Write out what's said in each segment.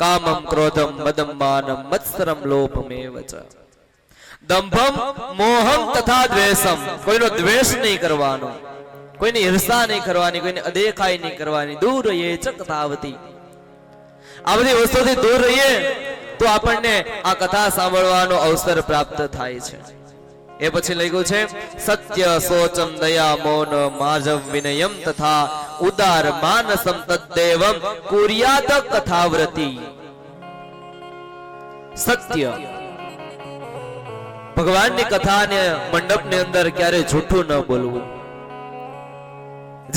કામમ ક્રોધમ મદમ માનમ મત્સરમ લોભમેવ ચ. દંભમ મોહમ તથા દ્વેષમ, કોઈનો દ્વેષ નહીં કરવાનો, કોઈની ઈર્ષા નહીં કરવાની, કોઈની અદેખાઈ નહીં કરવાની. દૂર રહીએ ચ કથાવતી, આ બધી વસ્તુથી દૂર રહીએ તો આપણને આ કથા સાંભળવાનો અવસર પ્રાપ્ત થાય છે. એ પછી લખ્યું છે સત્ય સોચમ દયા મૌન માર્જવ વિનયમ તથા ઉદાર માનસમ તદ્દેવમ કુર્યાત કથાવ્રતિ. સત્ય, ભગવાનની કથાને મંડપની અંદર ક્યારે જૂઠું ન બોલવું,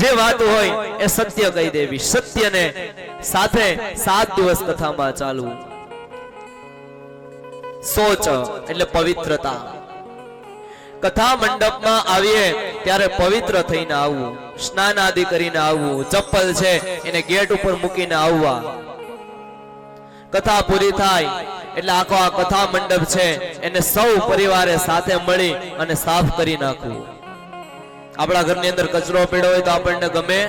જે વાત હોય એ સત્ય કહી દેવી, સત્યને સાથે 7 દિવસ કથામાં ચાલવું. સોચ એટલે પવિત્રતા, કથા મંડપમાં આવીએ ત્યારે પવિત્ર થઈને આવવું, સ્નાન આદિ કરીને આવવું, ચપ્પલ છે એને ગેટ ઉપર મૂકીને આવવા. કથા પૂરી થાય એટલે આખો આ કથા મંડપ છે એને સૌ પરિવારે સાથે મળી અને સાફ કરી નાખવું. આપણા ઘરની અંદર કચરો પડ્યો હોય તો આપણને ગમે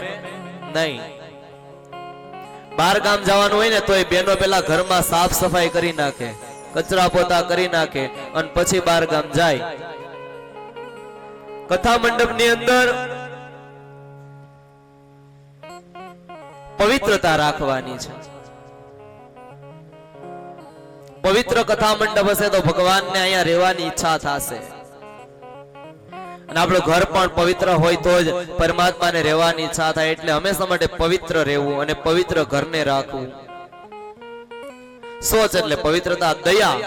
નહીં. બહાર ગામ જવાનું હોય ને તો એ બહેનો પેલા ઘરમાં સાફ સફાઈ કરી નાખે, કચરા પોતા કરી નાખે અને પછી બહાર ગામ જાય. કથા મંડપની અંદર પવિત્રતા રાખવાની છે. પવિત્ર કથા મંડપ હશે તો ભગવાનને અહીંયા રહેવાની ઈચ્છા થશે, અને આપણું ઘર પણ પવિત્ર હોય તો જ પરમાત્માને રહેવાની ઈચ્છા થાય. એટલે હંમેશા માટે પવિત્ર રહેવું અને પવિત્ર ઘરને રાખવું. સોચ એટલે પવિત્રતા. દયા,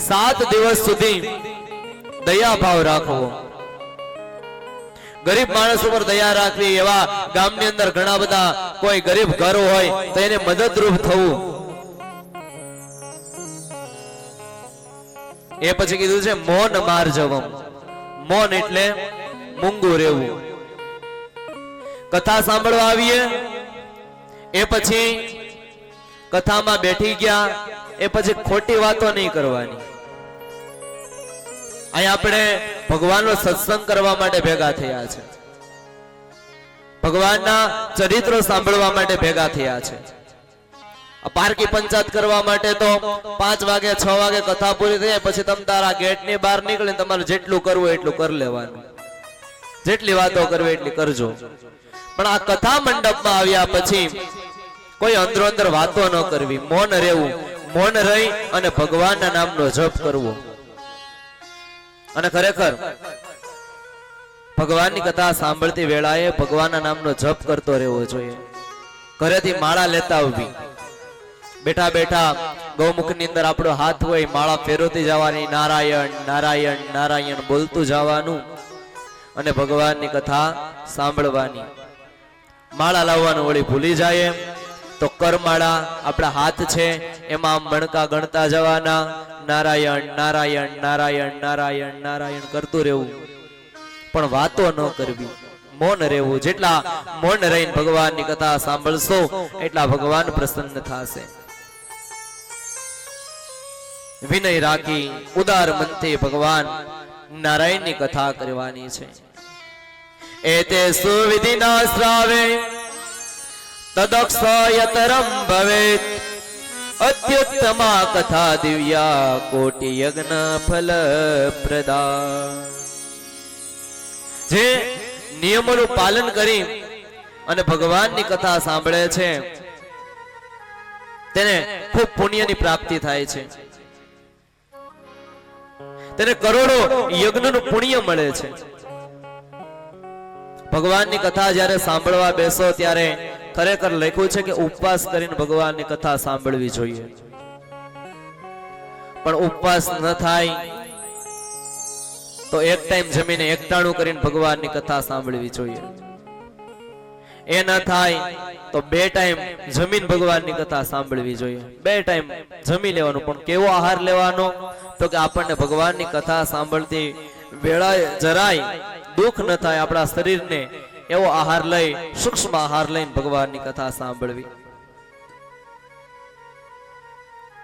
7 દિવસ સુધી દયા ભાવ રાખવો, ગરીબ માણસ ઉપર દયા રાખવી. એવા ગામની અંદર ઘણા બધા કોઈ ગરીબ ઘર હોય તો એને મદદરૂપ થવું. એ પછી કીધું છે મૌન માર્જવમ, મૌન એટલે મૂંગું રહેવું. કથા સાંભળવા આવીએ એ પછી કથામાં બેઠી ગયા એ પછી ખોટી વાતો નહીં કરવાની. અહીં આપણે ભગવાનનો સત્સંગ કરવા માટે ભેગા થયા છે, ભગવાનના ચરિત્રો સાંભળવા માટે ભેગા થયા છે. પારકી પંચાયત કરવા માટે તો 5 વાગે 6 વાગે કથા પૂરી થઈ પછી તમે તારા ગેટની બહાર નીકળીને તમારે જેટલું કરવું એટલું કરી લેવાનું, જેટલી વાતો કરવી એટલી કરજો. પણ આ કથા મંડપમાં આવ્યા પછી કોઈ અંદરો અંદર વાતો ન કરવી, મૌન રહેવું, મૌન રહી અને ભગવાનના નામનો જપ કરવો. અને ખરેખર ભગવાનની કથા સાંભળતી વેળાએ ભગવાનના નામનો જપ કરતો રહેવો જોઈએ. ઘરેથી માળા લેતા આવવી, બેઠા બેઠા ગૌમુખની અંદર આપણો હાથ હોય, માળા ફેરવતી જવાની, નારાયણ નારાયણ નારાયણ બોલતું જવાનું અને ભગવાનની કથા સાંભળવાની. માળા લાવવાનું વળી ભૂલી જાય તો કરમાળા આપણા હાથ છે એમાં મણકા ગણતા જવાના, નારાયણ નારાયણ નારાયણ નારાયણ નારાયણ કરતું રહેવું, પણ વાતો ન કરવી, મૌન રહેવું. જેટલા મૌન રહીને ભગવાનની કથા સાંભળશો એટલા ભગવાન પ્રસન્ન થશે. વિનય રાખી ઉદાર મનથી ભગવાન નારાયણની કથા કરવાની છે. એતે સુવિધિના શ્રાવે તદક્ષયતરમ ભવેત અત્યુત્તમા કથા દિવ્યા કોટિ યજ્ઞ ફલ પ્રદા. જે નિયમોનું પાલન કરી અને ભગવાનની કથા સાંભળે છે તેને ખૂબ પુણ્યની પ્રાપ્તિ થાય છે, તેને કરોડો યજ્ઞનું પુણ્ય મળે છે. ભગવાનની કથા જ્યારે સાંભળવા બેસો ત્યારે ખરેખર લખ્યું છે કે ઉપવાસ કરીને ભગવાનની કથા સાંભળવી જોઈએ. પણ ઉપવાસ ન થાય તો એક ટાઈમ જમીને એકટાણું કરીને ભગવાનની કથા સાંભળવી જોઈએ. એ ન થાય તો 2 ટાઈમ જમીન ભગવાનની કથા સાંભળવી જોઈએ. 2 ટાઈમ જમી લેવાનું, પણ કેવો આહાર લેવાનો તો કે આપણને ભગવાનની કથા સાંભળતી વેળાએ જરાય દુઃખ ન થાય, આપણા શરીરને એવો આહાર લઈ, સૂક્ષ્મ આહાર લઈને ભગવાનની કથા સાંભળવી.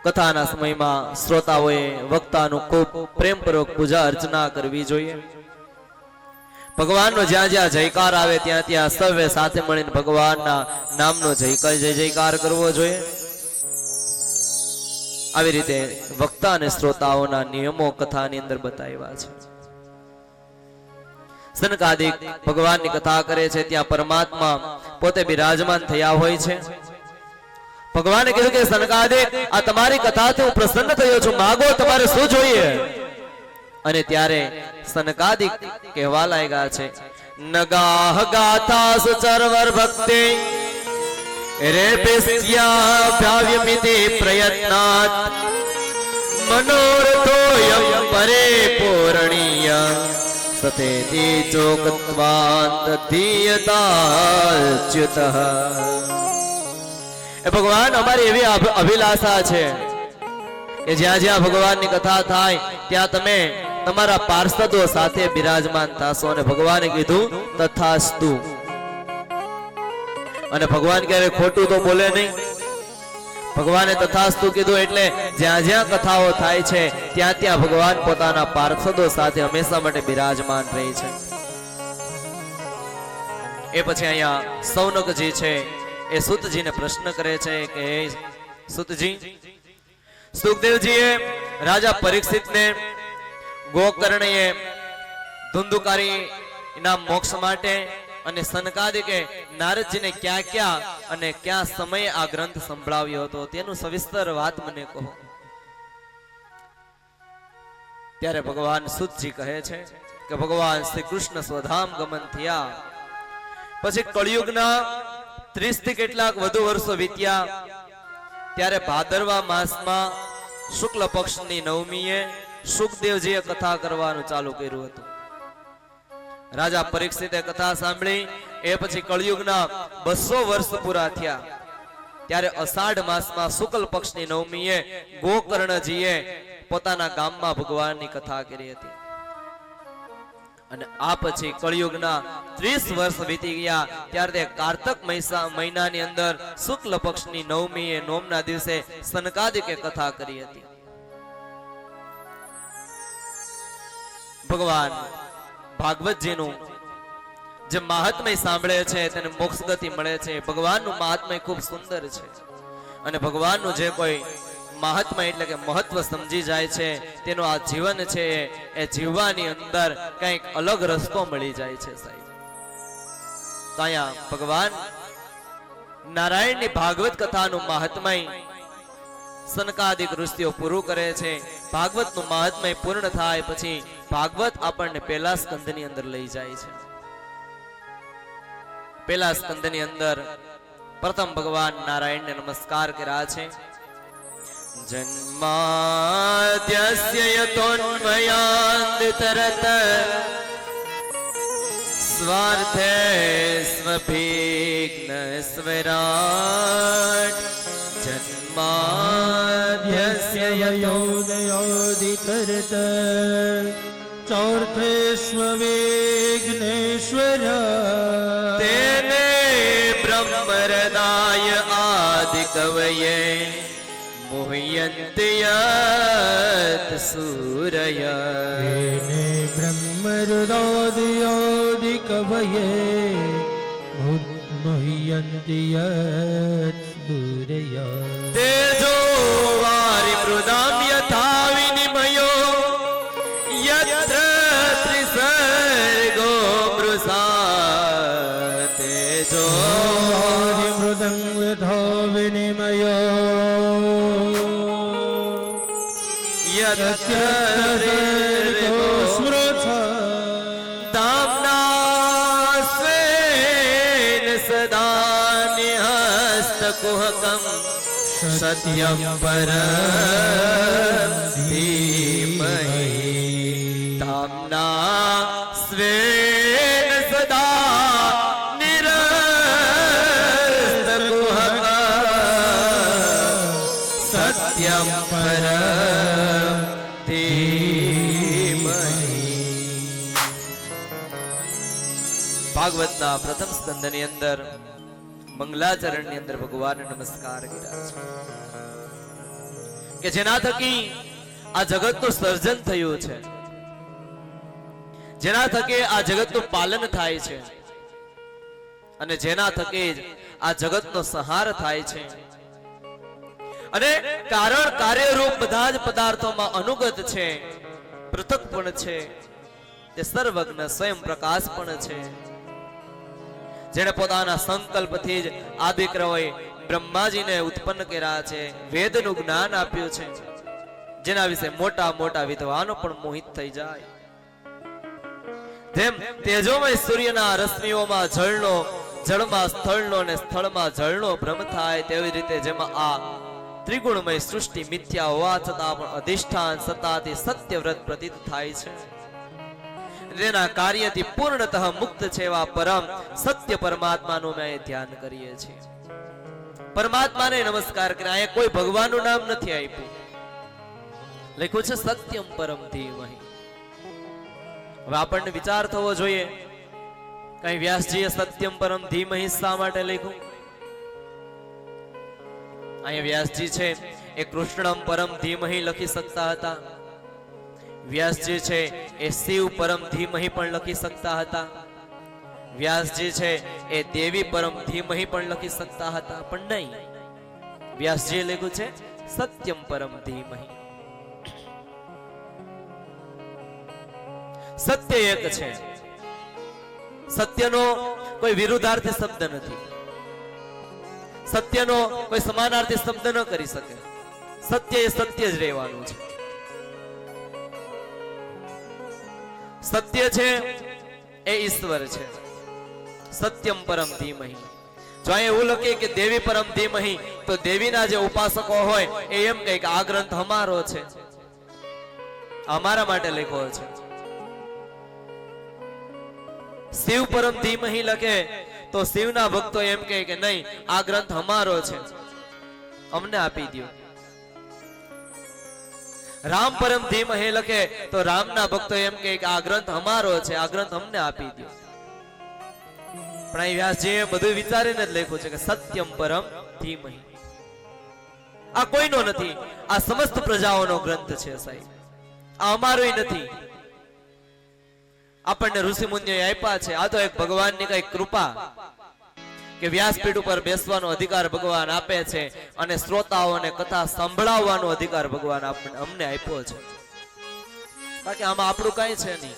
કથાના સમયમાં શ્રોતાઓએ વક્તાનું ખૂબ પ્રેમપૂર્વક પૂજા અર્ચના કરવી જોઈએ. ભગવાનનો જ્યાં જ્યાં જયકાર આવે ત્યાં ત્યાં સૌએ સાથે મળીને ભગવાનના નામનો જય જયકાર કરવો જોઈએ. આવી રીતે વક્તા અને શ્રોતાઓના નિયમો કથાની અંદર બતાવ્યા છે. સનકાદિક ભગવાનની કથા કરે છે ત્યાં પરમાત્મા પોતે બિરાજમાન થયા હોય છે. ભગવાને કીધું કે સનકાદિક આ તમારી કથાથી હું પ્રસન્ન થયો છું, માગો તમારે શું જોઈએ. અને ત્યારે સનકાદિક કહેવા લાગ્યા છે નગાહ ગાથા સુચરવર ભક્તિ રે પેસ્યા ભાવ્યમિતિ પ્રયત્નાત મનોરથોયમ પરિપૂર્ણિય સતેતિ ચોકત્વાંત ધીયતાચ્યુતઃ. એ ભગવાન અમારી એવી અભિલાષા છે કે જ્યાં જ્યાં ભગવાનની કથા થાય ત્યાં તમે તમારા પાર્ષદો સાથે બિરાજમાન થશો. અને ભગવાને કીધું તથાસ્તુ. અને ભગવાન ક્યારે ખોટું તો બોલે નહીં. ભગવાને તથાસ્તુ કીધું એટલે જ્યાં જ્યાં કથાઓ થાય છે ત્યાં ત્યાં ભગવાન પોતાના પાર્ષદો સાથે હંમેશા માટે બિરાજમાન રહે છે. એ પછી અહીંયા સૌનકજી છે એ સુતજીને પ્રશ્ન કરે છે કે હે સુતજી, સુખદેવજીએ રાજા પરીક્ષિતને ગોકર્ણએ ધુંધુકારીના મોક્ષ માટે અને સનકાદિકે નારદજીને ક્યાં ક્યાં અને ક્યાં સમયે આ ગ્રંથ સંભળાવ્યો હતો તેનું સવિસ્તર વાત મને કહો. ત્યારે ભગવાન સુતજી કહે છે કે ભગવાન શ્રી કૃષ્ણ સ્વધામ ગમન થયા પછી કળિયુગના 30 થી કેટલાક વધુ વર્ષો વીત્યા. ત્યારે ભાદરવા માસમાં શુક્લ પક્ષની નવમીએ સુખદેવજીએ કથા કરવાનું ચાલુ કર્યું હતું. રાજા પરીક્ષિતે કથા સાંભળી. એ પછી કળિયુગના 200 વર્ષ પૂરા થયા. ત્યારે અષાઢ માસમાં શુક્લ પક્ષની નવમીએ ગોકર્ણજીએ પોતાના ગામમાં ભગવાનની કથા કરી હતી. અને આ પછી કળિયુગના 30 વર્ષ વીતી ગયા. ત્યારે તે કાર્તક મહિનાની અંદર શુક્લ પક્ષની નવમીએ નોમના દિવસે સનકાદિકે કથા કરી હતી. ભગવાન ભાગવતજીનું જે મહાત્મય સાંભળે છે તેને મોક્ષ ગતિ મળે છે. ભગવાનનું મહાત્મય ખૂબ સુંદર છે. અને ભગવાનનું જે કોઈ મહાત્મા એટલે કે મહત્વ સમજી જાય છે તેનું આ જીવન છે એ જીવવાની અંદર કંઈક અલગ રસ્તો મળી જાય છે સાહેબ. તો અહીંયા ભગવાન નારાયણની ભાગવત કથાનું મહાત્મય સનકાદિક ઋષિઓ પૂરું કરે છે. ભાગવતનું મહાત્મય પૂર્ણ થાય પછી ભાગવત આપણને પહેલા સ્કંદની અંદર લઈ જાય છે. પહેલા સ્કંદની અંદર પ્રથમ ભગવાન નારાયણને નમસ્કાર કર્યા છે. જન્માદ્યસ્ય યતોન્મયાન્તરત સ્વાર્થે સ્વભિઘ્ન સ્વરાટ જન્માદ્યસ્ય યયોદયોદિતરત ચોર્થેષ્વવિઘ્નેશ્વર તેને બ્રહ્મરદાય આદિકવયે મુહ્યન્તિ યત સૂરય તેને બ્રહ્મરુદોદયોદિકવયે મુહ્યન્તિ યત સૂરય તેજો વારિ મૃદામ યથા વિનિમયો યત્ર ત્રિસર્ગો મૃષા તેજો મૃદં યથા વિનિમયો યત્ર દામ્ના સ્વેન સદા નિહસ્તકુહકં સત્યં પરમ ધીમહિ દામ્ના સ્વેન સદા નિહસ્તકુહકં સત્યં પરમ ભાગવતના પ્રથમ સ્કંદની અંદર મંગલાચરણની અંદર ભગવાનને નમસ્કાર કર્યા છે કે જેના થકી આ જગતનું સર્જન થયું છે, જેના થકી આ જગતનું પાલન થાય છે અને જેના થકી જ આ જગતનો સંહાર થાય છે. અને કારણ કાર્યરૂપ બધા જ પદાર્થોમાં અનુગત છે, પૃથક પણ છે, તે સર્વજ્ઞ સ્વયં પ્રકાશ પણ છે, જેણે પોતાના સંકલ્પથી જ આદિક્રમય બ્રહ્માજીને ઉત્પન્ન કર્યા છે, વેદનું જ્ઞાન આપ્યું છે, જેના વિશે મોટા મોટા વિદ્વાનો પણ મોહિત થઈ જાય. જેમ તેજોમય સૂર્યના રશ્મિઓમાં જળમાં સ્થળનો અને સ્થળમાં જળનો ભ્રમ થાય, તેવી રીતે જેમાં આ ત્રિગુણમય સૃષ્ટિ મિથ્યા હોવા છતાં પણ અધિષ્ઠાન સત્તાથી સત્યવ્રત પ્રતીત થાય છે. તેના કાર્યથી પૂર્ણતઃ મુક્ત છે એવા પરમ સત્ય પરમાત્માનું અમે ધ્યાન કરીએ છીએ. પરમાત્માને નમસ્કાર કરે. અહીંયા કોઈ ભગવાનનું નામ નથી આપ્યું, લખ્યું છે સત્યમ પરમ ધીમહિ. હવે આપણને વિચાર થવો જોઈએ, કઈ વ્યાસજીએ સત્યમ પરમ ધીમહિ શા માટે લખ્યું? અહીંયા વ્યાસજી છે એ કૃષ્ણમ પરમ ધીમહિ લખી શકતા હતા, વ્યાસજી છે એ શિવ પરમ ધીમહિ પણ લખી શકતા હતા, વ્યાસજી છે એ દેવી પરમ ધીમહિ પણ લખી શકતા હતા, પણ નહીં, વ્યાસજીએ લખ્યું છે સત્યમ પરમ ધીમહિ. સત્ય એક છે, સત્યનો કોઈ વિરુદ્ધાર્થી શબ્દ નથી, સત્યનો કોઈ સમાનાર્થી શબ્દ ન કરી શકે. સત્ય એ સત્ય જ રહેવાનું છે. સત્ય છે એ ઈશ્વર છે, સત્યમ પરમ ધીમહિ. જો અહીં એવું લખે કે દેવી પરમ ધીમહિ, તો દેવીના જે ઉપાસકો હોય એ એમ કહે કે આ ગ્રંથ અમારો છે, અમારા માટે લખ્યો છે. શિવ પરમ ધીમહિ લખે તો શિવના ભક્તો એમ કહે કે નહીં, આ ગ્રંથ અમારો છે, અમને આપી દો. રામ પરમ ધીમહિ લખે તો રામના ભક્તો એમ કહે કે આ ગ્રંથ અમારો છે, આ ગ્રંથ અમને આપી દો. પણ અહીં વ્યાસજીએ બધું વિચારીને જ લખ્યું છે કે સત્યમ પરમ ધીમહિ. આ કોઈનો નથી, આ સમસ્ત પ્રજાઓનો ગ્રંથ છે સાહેબ, આ અમારોય નથી. આપણને ઋષિ મુનિઓએ આપ્યા છે. આ તો એક ભગવાનની કઈ કૃપા કે વ્યાસપીઠ ઉપર બેસવાનો અધિકાર ભગવાન આપે છે અને શ્રોતાઓને કથા સંભળાવવાનો અધિકાર ભગવાન અમને આપ્યો છે. બાકી આમાં આપણું કઈ છે નહીં,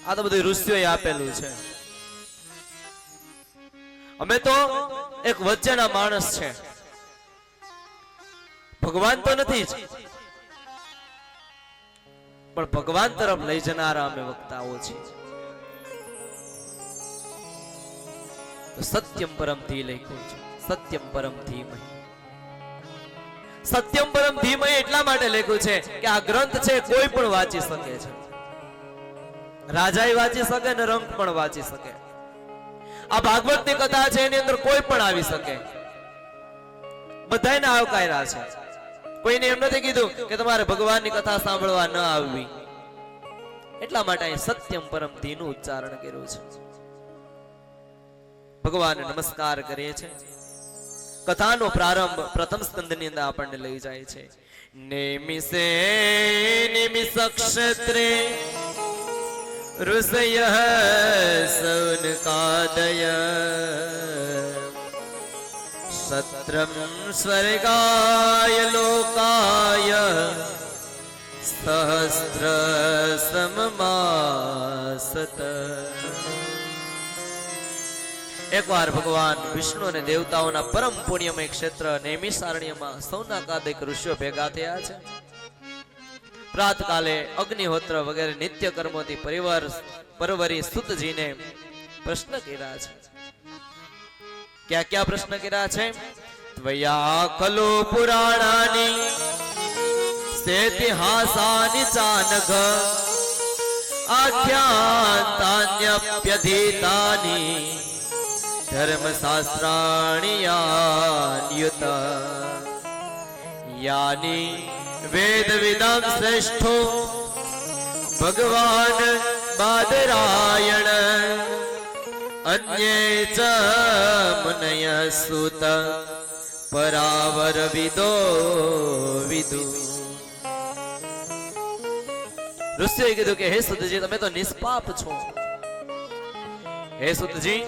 આ તો બધું ઋષિઓએ આપેલું છે. અમે તો એક વચ્ચેના માણસ છે, ભગવાન તો નથી જ, પણ ભગવાન તરફ લઈ જનારા અમે વક્તાઓ છીએ. તો સત્યમ પરમ ધી લખ્યું છે, સત્યમ પરમ ધીમહિ. સત્યમ પરમ ધીમહિ એટલા માટે લખ્યું છે કે આ ગ્રંથ છે કોઈ પણ વાંચી શકે છે, રાજાએ વાંચી શકે ને રંગ પણ વાંચી શકે. આ ભાગવતની કથા છે એની અંદર કોઈ પણ આવી શકે, બધાને આવકાર્યા છે. કોઈને એમ નથી કીધું કે તમારે ભગવાનની કથા સાંભળવા ન આવવી. એટલા માટે અહીં સત્યમ પરમ ધીનું ઉચ્ચારણ કર્યું છે. ભગવાન નમસ્કાર કરીએ છે. કથાનો પ્રારંભ પ્રથમ સ્કંદની અંદર આપણને લઈ જાય છે. નેમિસે નિમિષ ક્ષેત્રે ઋષયઃ સૌનકાદય સત્રમ સ્વર્ગાય લોકાય સહસ્ર સમમાસત. એકવાર ભગવાન વિષ્ણુ અને દેવતાઓના પરમ પુણ્યમય ક્ષેત્ર નૈમિષારણ્યમાં સૌનકાદિક ઋષિઓ ભેગા થયા છે. પ્રાતકાલે અગ્નિહોત્ર વગેરે નિત્ય કર્મોથી પરવરી સુતજીને પ્રશ્ન કર્યા છે. ક્યાં ક્યાં પ્રશ્ન કર્યા છે? ત્વયા ખલો પુરાણાની સેતિહાસાની ચાનઘ આખ્યાતાન્યપ્યધીતાની ધર્મશાસ્ત્રાણી યાન્યુત યાની વેદ વિદમ શ્રેષ્ઠો ભગવાન બાદરાયણ અન્યે ચ મુનય સુત પરાવર વિદો વિદુ. ઋષિએ કીધું કે હે સુતજી, તમે તો નિષ્પાપ છો. હે સુતજી,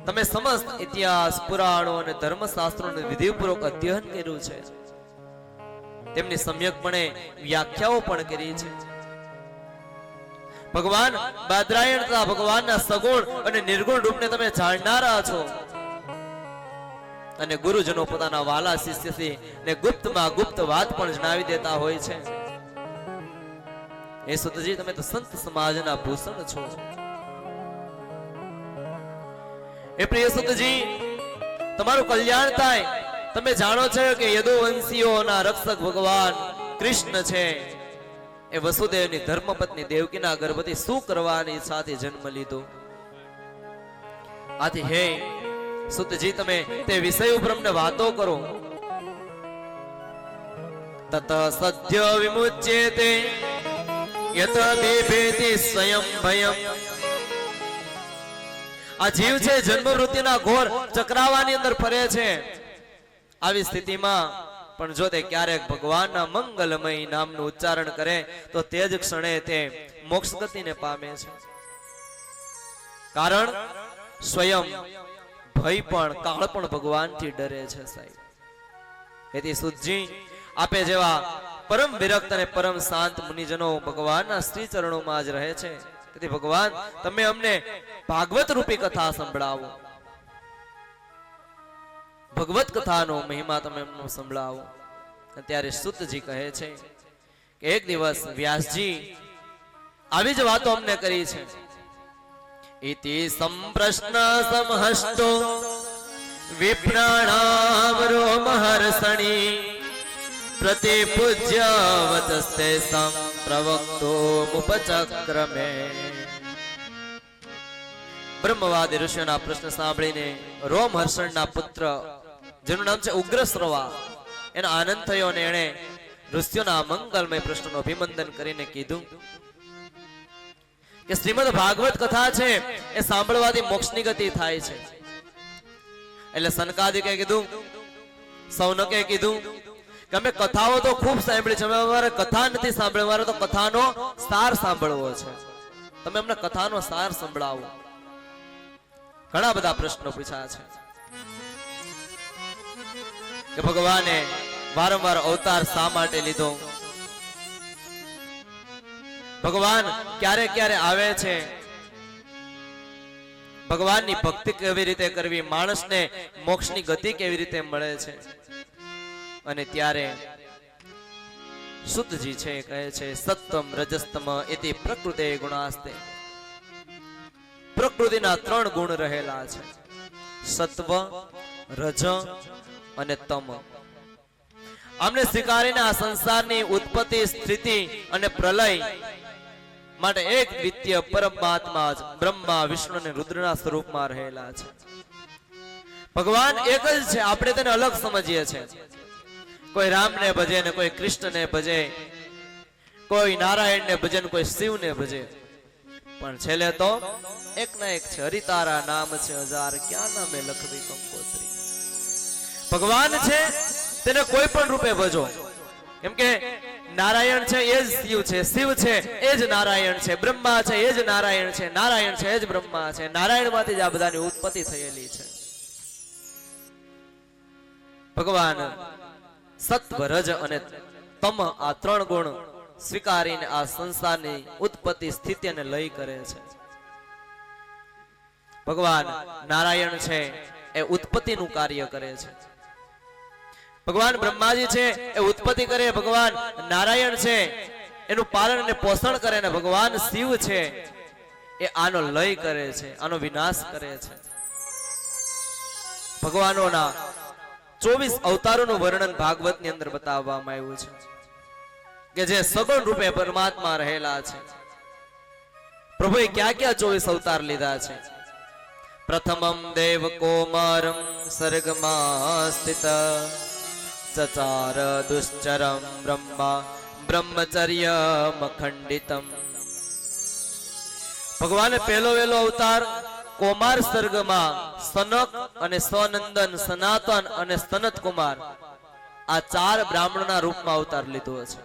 તમે સમસ્ત ઇતિહાસ, પુરાણો અને ધર્મશાસ્ત્રોનું વિધિપૂર્વક અધ્યયન કર્યું છે, તેમની સમ્યકપણે વ્યાખ્યાઓ પણ કરી છે. ભગવાન બાદરાયણ તથા ભગવાનના સગુણ અને નિર્ગુણ રૂપને તમે જાણનારા છો, અને ગુરુજનો પોતાના વાલા શિષ્યથી ને ગુપ્તમાં ગુપ્ત વાત પણ જણાવી દેતા હોય છે. એ સુતજી, તમે તો સંત સમાજના ભૂષણ છો. એ પ્રિય સુતજી, તમારું કલ્યાણ થાય. તમે જાણો છો કે યદુવંશીઓના રક્ષક ભગવાન કૃષ્ણ છે, એ વસુદેવની ધર્મપત્ની દેવકીના ગર્ભથી શું કરવાની ઈચ્છાથી જન્મ લીધો. આથી હે સુતજી, તમે તે વિષય ઉપર અમને વાતો કરો. તત સદ્ય વિમુચ્યતે યત બિભેતિ સ્વયં ભયમ. આ જીવ છે જન્મ મૃત્યુના ઘોર ચક્રાવાની અંદર ફરે છે. આવી સ્થિતિમાં પણ જો તે ક્યારેક ભગવાનના મંગલમય નામનું ઉચ્ચારણ કરે તો તે જ ક્ષણે તે મોક્ષ ગતિને પામે છે. કારણ સ્વયં ભય પણ કાળ પણ ભગવાનથી ડરે છે સાહેબ. એથી સુતજી, આપે જેવા પરમ વિરક્ત અને પરમ શાંત મુનિજનો ભગવાનના શ્રી ચરણોમાં જ રહે છે. તેથી ભગવાન, તમે અમને ભાગવત રૂપી કથા સંભળાવો. ભગવત કથાનો મહિમા તમે અમને સંભળાવો. ત્યારે સુતજી કહે છે કે એક દિવસ વ્યાસજી આવી જ વાતો અમને કરી છે. ઇતિ સંપ્રશ્ન સમહસ્તો વિપ્રાણામ રોમહર્ષણી પ્રતિપૂજ્ય વચસ્તે સંપ્રવક્તો મુપચક્રમે. બ્રહ્મવાદી ઋષિઓના પ્રશ્ન સાંભળીને રોમહર્ષણના પુત્ર, જેનું નામ છે ઉગ્રશ્રવા, એનો આનંદ થયો અને એણે ઋષિઓના મંગલમય પ્રશ્નનું અભિનંદન કરીને કીધું કે શ્રીમદ ભાગવત કથા છે એ સાંભળવાથી મોક્ષની ગતિ થાય છે. એટલે સનકાદિકે કીધું, સૌનકે કીધું કે અમે કથાઓ તો ખૂબ સાંભળી છે, અમારે કથા નથી સાંભળી, અમારે તો કથાનો સાર સાંભળવો છે. તમે અમને કથાનો સાર સંભળાવો. ઘણા બધા પ્રશ્નો પૂછ્યા છે કે ભગવાને વારંવાર અવતાર શા માટે લીધો, ભગવાન ક્યારે ક્યારે આવે છે, ભગવાનની ભક્તિ કેવી રીતે કરવી, માણસને મોક્ષની ગતિ કેવી રીતે મળે છે. અને ત્યારે સુતજી છે કહે છે, સત્વમ રજસ્તમ ઇતિ પ્રકૃતે ગુણાસ્તે. પ્રકૃતિના 3 ગુણ રહેલા છે, સત્વ, રજ અને તમ. આમને સ્વીકારીને આ સંસારની ઉત્પત્તિ, સ્થિતિ અને પ્રલય માટે એક દ્વિતીય પરમાત્મા જ બ્રહ્મા, વિષ્ણુ અને રુદ્રના સ્વરૂપમાં રહેલા છે. ભગવાન એક જ છે, આપણે તેને અલગ સમજીએ છીએ. કોઈ રામને ભજે ને કોઈ કૃષ્ણને ભજે, કોઈ નારાયણને ભજે ને કોઈ શિવને ભજે, પણ છેલ્લે તો એક ના એક છે. હરિતારા નામ છે હજાર, ક્યાં નામે લખવી કંકોત્રી. ભગવાન છે તેને કોઈ પણ રૂપે ભજો. કેમ કે નારાયણ છે એ જ શિવ છે, શિવ છે એ જ નારાયણ છે, બ્રહ્મા છે એ જ નારાયણ છે, નારાયણ છે એ જ બ્રહ્મા છે. નારાયણમાંથી જ આ બધાની ઉત્પત્તિ થયેલી છે. ભગવાન સત્વ, રજ અને તમ આ 3 ગુણ સ્વીકારીને આ સંસારની ઉત્પત્તિ, સ્થિતિ અને લય કરે છે. ભગવાન નારાયણ છે એ ઉત્પત્તિનું કાર્ય કરે છે. ભગવાન બ્રહ્માજી છે એ ઉત્પત્તિ કરે, ભગવાન નારાયણ છે એનું પાલન અને પોષણ કરે, અને ભગવાન શિવ છે એ આનો લય કરે છે, આનો વિનાશ કરે છે. ભગવાનોના 24 અવતારોનું વર્ણન ભાગવતની અંદર બતાવવામાં આવ્યું છે કે જે સગુણ રૂપે પરમાત્મા રહેલા છે. પ્રભુએ ક્યાં ક્યાં 24 અવતાર લીધા છે. પ્રથમમ દેવ કૌમારમ સર્ગમાં સ્થિત ચચાર દુશ્ચરમ બ્રહ્મા બ્રહ્મચર્ય મખંડિતમ. ભગવાને પહેલો વહેલો અવતાર કૌમાર સર્ગમાં સનક અને સનંદન, સનાતન અને સનત કુમાર આ 4 બ્રાહ્મણોના રૂપમાં અવતાર લીધો છે.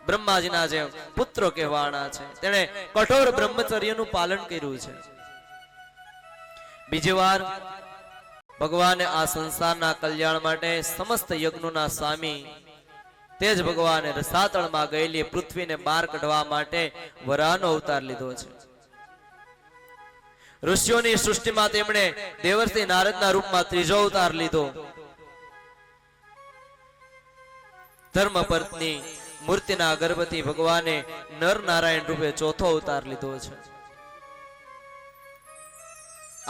બ્રહ્માજીના જે પુત્રો કહેવાના છે, તેણે કઠોર બ્રહ્મચર્યનું પાલન કર્યું છે. બીજી વાર ભગવાને આ સંસારના કલ્યાણ માટે સમસ્ત યજ્ઞોના સ્વામી તે જ ભગવાને રસાતળમાં ગયેલી પૃથ્વીને બહાર કાઢવા માટે વરાહનો અવતાર લીધો છે. ઋષિઓની સૃષ્ટિમાં તેમણે દેવર્ષિ નારદના રૂપમાં ત્રીજો અવતાર લીધો. ધર્મપત્ની મૂર્તિના ગર્ભથી ભગવાને નર નારાયણ રૂપે ચોથો અવતાર લીધો છે.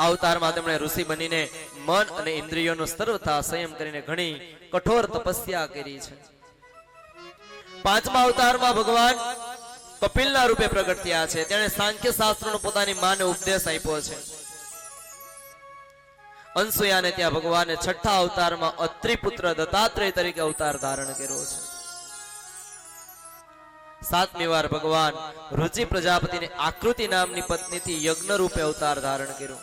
આ અવતારમાં તેમણે ઋષિ બનીને મન અને ઇન્દ્રિયોનો સર્વથા સંયમ કરીને ઘણી કઠોર તપસ્યા કરી છે. પાંચમા અવતારમાં ભગવાન કપિલના રૂપે પ્રગટ થયા છે. તેણે સાંખ્ય શાસ્ત્રનો પોતાની માને ઉપદેશ આપ્યો છે. અનસુયાને ત્યાં ભગવાને છઠ્ઠા અવતારમાં અત્રિ પુત્ર દત્તાત્રેય તરીકે અવતાર ધારણ કર્યો છે. સાતમી વાર ભગવાન રુચિ પ્રજાપતિની આકૃતિ નામની પત્નીથી યજ્ઞ રૂપે અવતાર ધારણ કર્યો.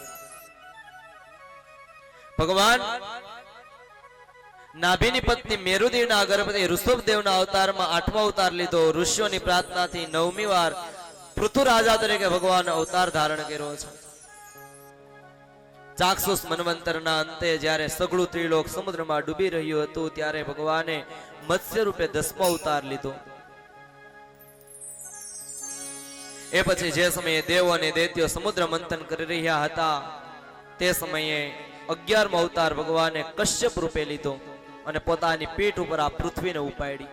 ભગવાન નાભીની પત્ની મેરુદેવના ગર્ભથી ઋષભદેવના અવતારમાં આઠમો અવતાર લીધો. ઋષિઓની પ્રાર્થનાથી નવમી વાર પૃથુ રાજા તરીકે ભગવાન અવતાર ધારણ કર્યો છે. ચાક્ષુષ મન્વંતરના અંતે જ્યારે સઘળું ત્રિલોક સમુદ્રમાં ડૂબી રહ્યું હતું ત્યારે ભગવાને મત્સ્ય રૂપે 10મો અવતાર લીધો. એ પછી જે સમયે દેવો અને દૈત્યો સમુદ્ર મંથન કરી રહ્યા હતા તે સમયે 11મો અવતાર ભગવાને કશ્યપ રૂપે લીધો અને પોતાની પીઠ ઉપર આ પૃથ્વીને ઉપાડી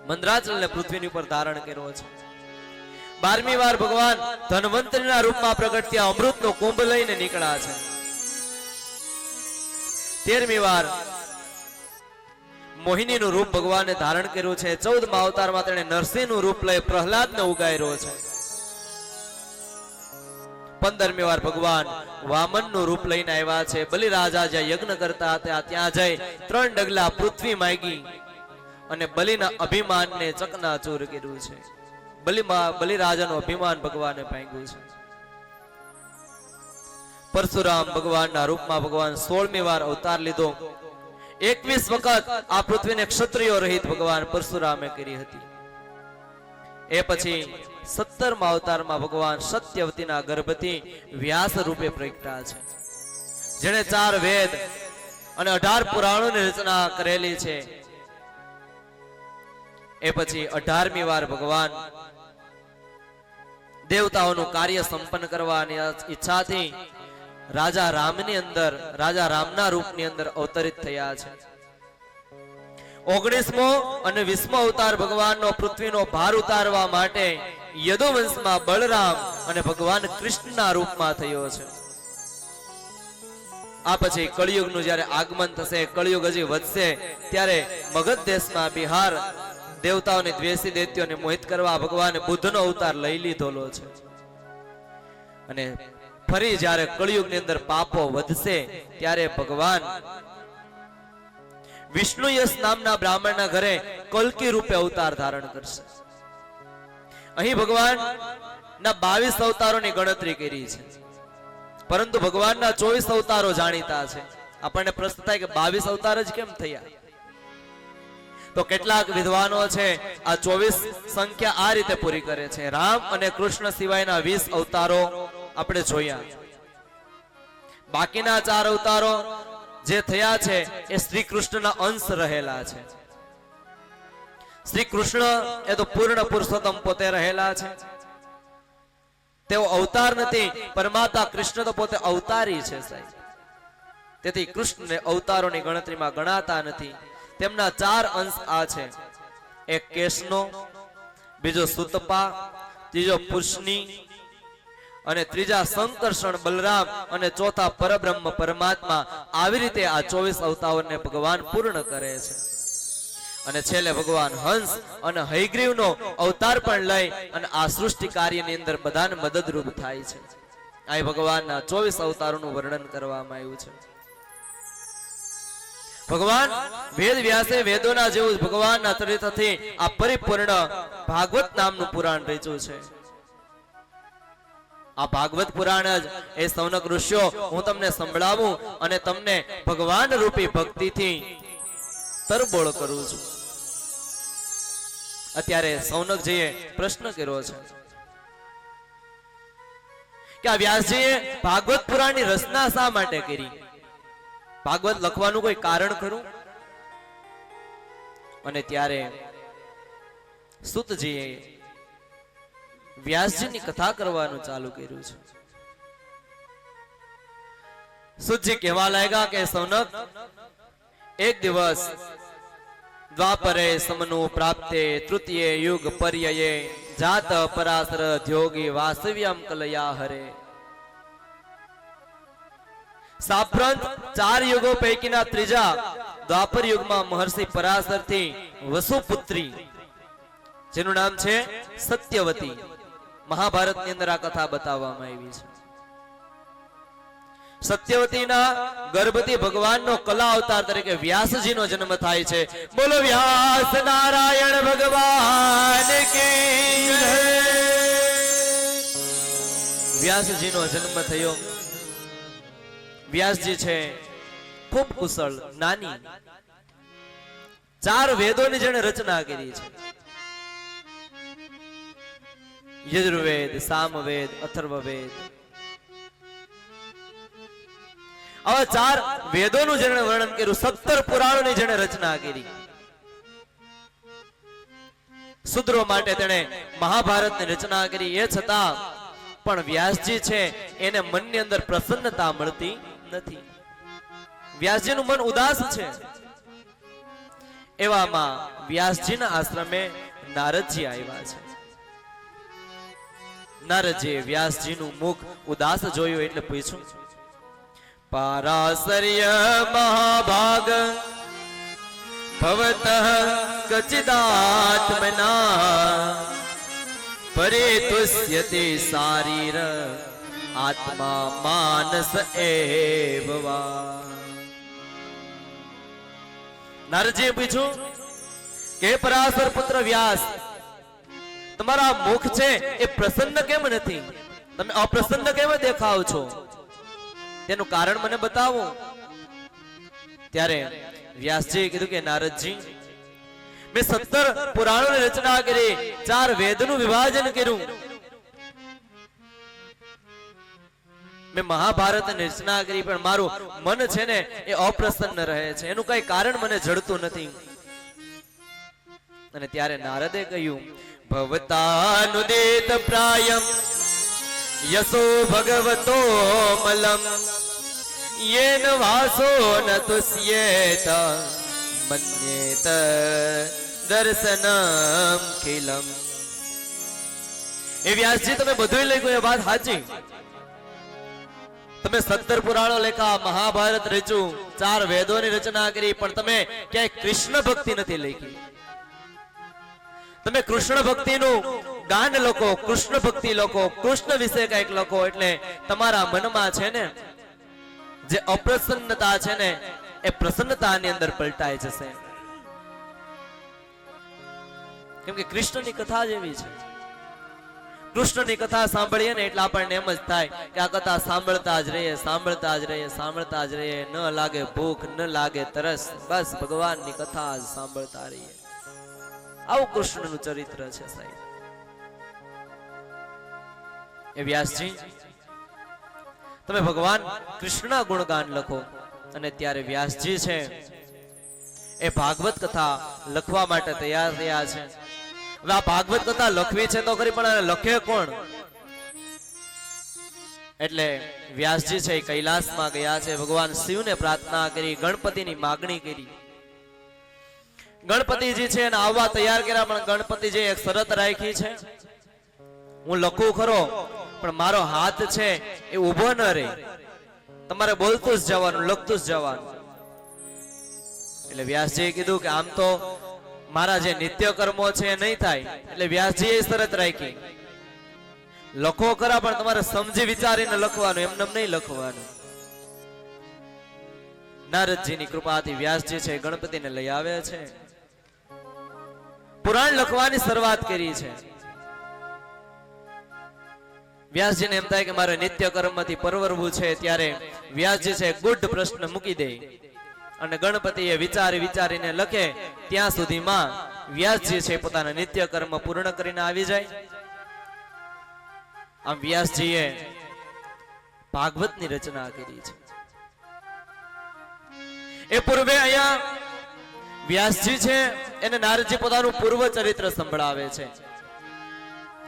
મંદરાચલને પૃથ્વીની ઉપર ધારણ કર્યો છે. 12મી વાર ભગવાન ધન્વંતરીના રૂપમાં પ્રગટ થયા અમૃતનો કુંભ લઈને નીકળ્યા છે. 13મી વાર મોહિનીનું રૂપ ભગવાને ધારણ કર્યું છે. 14મા અવતારમાં તેણે નરસિંહનું રૂપ લઈ પ્રહલાદને ઉગાર્યો છે. 15મી વાર ભગવાન વામનનું રૂપ લઈને આવ્યા છે. બલિરાજા જ્યાં યજ્ઞ કરતા હતા ત્યાં જઈ 3 ડગલા પૃથ્વી માંગી અને બલિના અભિમાનને ચકનાચૂર કર્યું છે. બલિરાજાનું અભિમાન ભગવાને ભાંગ્યું છે. પરશુરામ ભગવાનના રૂપમાં ભગવાન 16મી વાર અવતાર લીધો. 21 વખત આ પૃથ્વીને ક્ષત્રિયો રહિત ભગવાન પરશુરામે કરી હતી. એ પછી 17મા અવતારમાં ભગવાન સત્યવતીના ગર્ભથી વ્યાસ રૂપે પ્રગટ્યા છે. જેણે 4 વેદ અને 18 પુરાણોની રચના કરેલી છે. એ પછી 18મી વાર ભગવાન દેવતાઓનું કાર્ય સંપન્ન કરવાની ઈચ્છાથી રાજા રામના રૂપની અંદર અવતરિત થયા છે. 19મો અને 20મો અવતાર ભગવાનનો પૃથ્વીનો ભાર ઉતારવા માટે યદુવંશમાં બલરામ અને ભગવાન કૃષ્ણના રૂપમાં થયો છે. આ પછી કળિયુગનું જ્યારે આગમન થશે, કળિયુગ હજી વધશે, ત્યારે મગધ દેશમાં બિહાર દેવતાઓને દ્વેષી દૈત્યોને મોહિત કરવા ભગવાને બુદ્ધનો અવતાર લઈ લીધોલો છે. અને ફરી જ્યારે કળિયુગની અંદર પાપો વધશે ત્યારે ભગવાન વિષ્ણુયશ નામના બ્રાહ્મણના ઘરે કલ્કી રૂપે અવતાર ધારણ કરશે. અહીં ભગવાન ના 22 અવતારોની ગણતરી કરી છે, પરંતુ ભગવાનના 24 અવતારો જાણીતા છે. આપણને પ્રશ્ન થાય કે 22 અવતાર જ કેમ થયા? તો કેટલાક વિદ્વાનો છે આ 24 સંખ્યા આ રીતે પૂરી કરે છે. રામ અને કૃષ્ણ સિવાયના 20 અવતારો આપણે જોયા. બાકીના 4 અવતારો જે થયા છે એ શ્રી કૃષ્ણના અંશ રહેલા છે. શ્રી કૃષ્ણ એ તો પૂર્ણ પુરુષોત્તમ પોતે રહેલા છે. તેઓ અવતાર નથી, પરમાત્મા કૃષ્ણ તો પોતે અવતારી છે સાહેબ. તેથી કૃષ્ણને અવતારોની ગણતરીમાં ગણાતા નથી. તેમના 4 અંશ આ છે. એક કેશનો, બીજો સુતપા, ત્રીજો પુરુષની, અને ત્રીજા સંકર્ષણ બલરામ, અને ચોથા પરબ્રહ્મ પરમાત્મા. આવી રીતે આ 24 અવતારોને ભગવાન પૂર્ણ કરે છે. અને છેલ્લે ભગવાન હંસ અને હયગ્રીવનો અવતાર પણ લઈ અને આ સૃષ્ટિ કાર્યની અંદર બધાને મદદરૂપ થાય છે. આ ભગવાનના 24 અવતારોનું વર્ણન કરવામાં આવ્યું છે. ભગવાન વેદ વ્યાસે વેદોના જેવું ભગવાનના ચરિત્રથી આ પરિપૂર્ણ ભાગવત નામનું પુરાણ રચ્યું છે. આ ભાગવત પુરાણ જ એ સૌનક ઋષિઓ હું તમને સંભળાવું અને તમને ભગવાન રૂપી ભક્તિથી તરબોળ કરું છું. અત્યારે સૌનકજીએ પ્રશ્ન કર્યો છે કે આ વ્યાસજીએ ભાગવત પુરાણની રચના શા માટે કરી, ભાગવત લખવાનું કોઈ કારણ ખરું? અને ત્યારે સુતજીએ વ્યાસજીની કથા કરવાનું ચાલુ કર્યું છે. સુતજી કહેવા લાગ્યા કે સૌનક, એક દિવસ દ્વાપરે સમનુ પ્રાપ્તે તૃતીય યુગ પર્યયે જાત પરાશર ધ્યોગી વાસવ્યમ કલયા હરે. સાંપ્રત 4 યુગો પૈકીના ત્રીજા દ્વાપર યુગમાં મહર્ષિ પરાશર થી વસુપુત્રી, જેનું નામ છે સત્યવતી, મહાભારતની અંદર આ કથા બતાવવામાં આવી છે. સત્યવતીના ગર્ભથી ભગવાનનો કલા અવતાર તરીકે વ્યાસજીનો જન્મ થાય છે. બોલો વ્યાસ નારાયણ ભગવાન કી જય. વ્યાસજીનો જન્મ થયો. વ્યાસજી છે ખૂબ કુશળ, નાની 4 વેદોની જેણે રચના કરી છે. યજુર્વેદ, સામવેદ, અથર્વવેદ, આવા 4 વેદોનું જેણે વર્ણન કર્યું. 17 પુરાણોની જેણે રચના કરી. શૂદ્રો માટે તેણે મહાભારતની રચના કરી. એ છતાં પણ વ્યાસજી છે એને મનની અંદર પ્રસન્નતા મળતી નથી. વ્યાસજીનું મન ઉદાસ છે. એવામાં વ્યાસજીના આશ્રમે નારદજી આવ્યા છે. નારદજીએ વ્યાસજીનું મુખ ઉદાસ જોયું એટલે પૂછ્યું, પારાશર્ય મહાભાગ ભવતઃ કચિદાત્મના પરિતુષ્યતે શારીર આત્મા માનસ એવ વા. નારદજીએ પૂછ્યું કે પરાશર પુત્ર વ્યાસ, તમારા મુખ છે એ પ્રસન્ન કેમ નથી? તમે અપ્રસન્ન કેમ દેખાવ છો? તેનું કારણ મને બતાવો. ત્યારે વ્યાસજીએ કીધું કે નારદજી, મેં 17 પુરાણોની રચના કરી, 4 વેદનું વિભાજન કર્યું, મેં મહાભારતની રચના કરી, પણ મારું મન છે ને એ અપ્રસન્ન રહે છે. એનું કઈ કારણ મને જડતું નથી. અને ત્યારે નારદે કહ્યું, ભવતાનુદિત પ્રાયમ યસો ભગવતો મલમ યેન વાસો ન તુષ્યેત મન્યેત દર્શનમ ખિલમ. એ વ્યાસજી, તમે બધું લખ્યું, એ વાત સાચી. તમે 17 પુરાણો લેખા, મહાભારત રચ્યું, 4 વેદોની રચના કરી, પણ તમે ક્યાંય કૃષ્ણ ભક્તિ નથી લખી. તમે કૃષ્ણ ભક્તિનું ગાન લખો, કૃષ્ણ ભક્તિ લખો, કૃષ્ણ વિશે કઈક લખો, એટલે તમારા મનમાં છે ને જે અપ્રસન્નતા છે ને એ પ્રસન્નતાની અંદર પલટાઈ જશે. કેમ કે કૃષ્ણની કથા જ એવી છે. કૃષ્ણની કથા સાંભળીએ ને એટલે આપણને એમ જ થાય કે આ કથા સાંભળતા જ રહીએ, સાંભળતા જ રહીએ, સાંભળતા જ રહીએ. ન લાગે ભૂખ, ન લાગે તરસ, બસ ભગવાનની કથા જ સાંભળતા રહીએ. આવું કૃષ્ણનું ચરિત્ર છે સાહેબ. એ વ્યાસજી, તમે ભગવાન કૃષ્ણના ગુણગાન લખો. અને ત્યારે વ્યાસજી છે એ ભાગવત કથા લખવા માટે તૈયાર થયા છે. હવે આ ભાગવત કથા લખવી છે તો ખરી, પણ લખે કોણ? એટલે વ્યાસજી છે એ કૈલાસમાં ગયા છે. ભગવાન શિવને પ્રાર્થના કરી, ગણપતિની માગણી કરી. ગણપતિજી છે એને આવવા તૈયાર કર્યા, પણ ગણપતિજી એક શરત રાખી છે, હું લખું ખરો પણ મારો હાથ છે એ ઊભો ન રહે, તમારે બોલતું જ જવાનું, લખતું જ જવાનું. એટલે વ્યાસજીએ કીધું કે આમ તો મારા જે નિત્ય કર્મો છે એ નહીં થાય. એટલે વ્યાસજીએ શરત રાખી, લખો ખરા પણ તમારે સમજી વિચારીને લખવાનું, એમને નહીં લખવાનું. નારદજીની કૃપાથી વ્યાસજી છે ગણપતિને લઈ આવે છે, પુરાણ લખવાની શરૂઆત કરી છે. વ્યાસજીને એમ થાય કે મારે નિત્ય કર્મથી પરવરવું છે. ત્યારે વ્યાસજી છે ગુઢ પ્રશ્ન મૂકી દે અને ગણપતિએ વિચારી વિચારીને લખે. ત્યાં સુધીમાં વ્યાસજી છે પોતાના નિત્ય કર્મ પૂર્ણ કરીને આવી જાય. આમ વ્યાસજીએ ભાગવતની રચના કરી છે. એ પૂર્વે અહીંયા વ્યાસજી છે એને નારદજી પોતાનું પૂર્વ ચરિત્ર સંભળાવે છે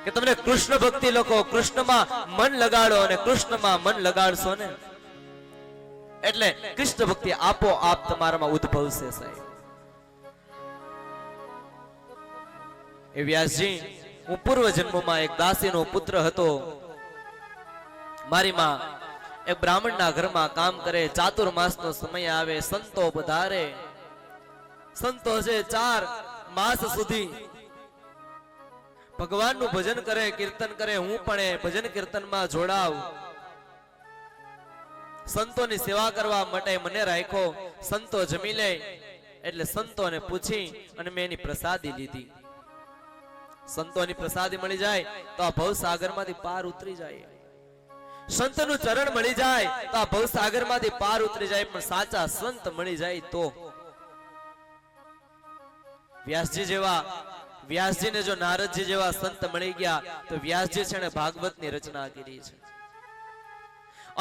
કે તમને કૃષ્ણ ભક્તિ લખો, કૃષ્ણમાં મન લગાડો અને કૃષ્ણમાં મન લગાડશો ને એટલે કૃષ્ણ ભક્તિ આપોઆપ તમારામાં ઉદ્ભવશે. સાહેબ એ વ્યાસજી, હું પૂર્વ જન્મમાં એક દાસીનો પુત્ર હતો. મારી માં એક બ્રાહ્મણના ઘરમાં કામ કરે. ચાતુર્માસનો સમય આવે, સંતો પધારે. સંતો છે 4 માસ સુધી ભગવાનનું ભજન કરે, કીર્તન કરે. હું પણ એ ભજન કીર્તનમાં જોડાવ. સંતોની સેવા કરવા માટે મને રાખ્યો. સંતો જમી લે એટલે સંતોને પૂછી અને મેં એની પ્રસાદી લીધી. સંતોની પ્રસાદી મળી જાય તો આ ભવસાગરમાંથી પાર ઉતરી જાય. સંતનું ચરણ મળી જાય તો આ ભવસાગરમાંથી પાર ઉતરી જાય. પણ સાચા સંત મળી જાય તો વ્યાસજીને જો નારદજી જેવા સંત મળી ગયા તો વ્યાસજી છે ને ભાગવતની રચના કરી છે.